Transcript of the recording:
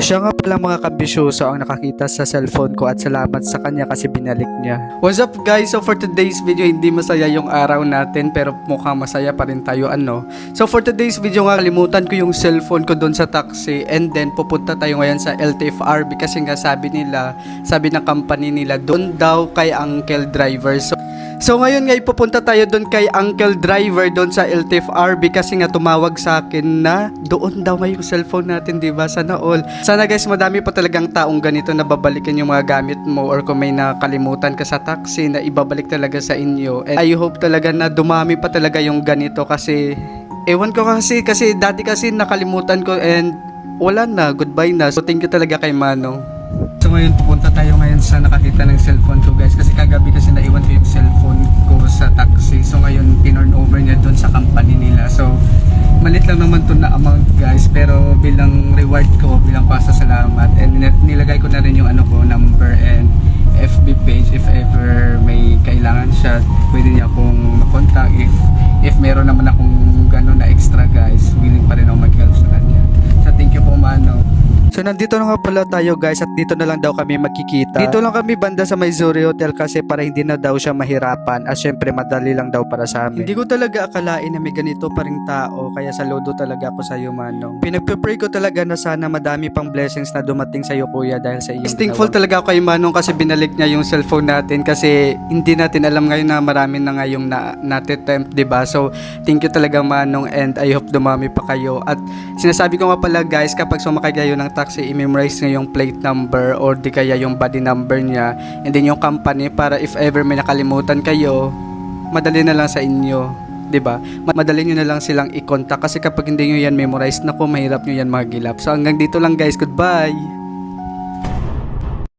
Siya nga pala mga kabisyoso ang nakakita sa cellphone ko at salamat sa kanya kasi binalik niya. What's up guys? So for today's video, hindi masaya yung araw natin pero mukhang masaya pa rin tayo So for today's video nga, kalimutan ko yung cellphone ko doon sa taxi and then pupunta tayo ngayon sa LTFRB kasi nga sabi ng company nila doon daw kay Uncle Driver. So ngayon nga ipupunta tayo doon kay Uncle Driver doon sa LTFRB kasi nga tumawag sa akin na doon daw may yung cellphone natin, di ba? Sana all. Sana guys, madami pa talagang taong ganito na babalikan yung mga gamit mo or kung may nakalimutan ka sa taxi na ibabalik talaga sa inyo. And I hope talaga na dumami pa talaga yung ganito kasi ewan ko kasi dati kasi nakalimutan ko and wala na, goodbye na. So thank you talaga kay Manong. So ngayon pupunta tayo ngayon sa nakakita ng cellphone ko guys kasi kagabi kasi naiwan ko yung cellphone ko sa taxi. So ngayon tinurn over niya doon sa company nila. So malit lang naman to na amount guys pero bilang reward ko, bilang pasasalamat and nilagay ko na rin yung number and FB page if ever may kailangan siya, pwede niya akong makontak if meron naman akong gano'n na extra guys, willing pa rin ako mag-help sa kanya. So thank you po Manong. So nandito na nga pala tayo guys at dito na lang daw kami magkikita. Dito lang kami banda sa Missouri Hotel kasi para hindi na daw siya mahirapan at syempre madali lang daw para sa amin. Hindi ko talaga akalain na may ganito pa ring tao kaya saludo talaga ako sa iyo Manong. Pinagpe-pray ko talaga na sana madami pang blessings na dumating sa iyo kuya dahil sa iyo. Thankful talaga ako kay Manong kasi binalik niya yung cellphone natin kasi hindi natin alam ngayon na marami na ngayong natitempt, diba? So thank you talaga Manong and I hope dumami pa kayo. At sinasabi ko nga pala guys, kapag sumakay kayo ng taxi, i-memorize nyo yung plate number or di kaya yung body number niya and then yung company para if ever may nakalimutan kayo, madali na lang sa inyo, 'di ba? Madali nyo na lang silang i-contact kasi kapag hindi nyo yan memorize, naku, mahirap nyo yan magilap. So hanggang dito lang guys, goodbye.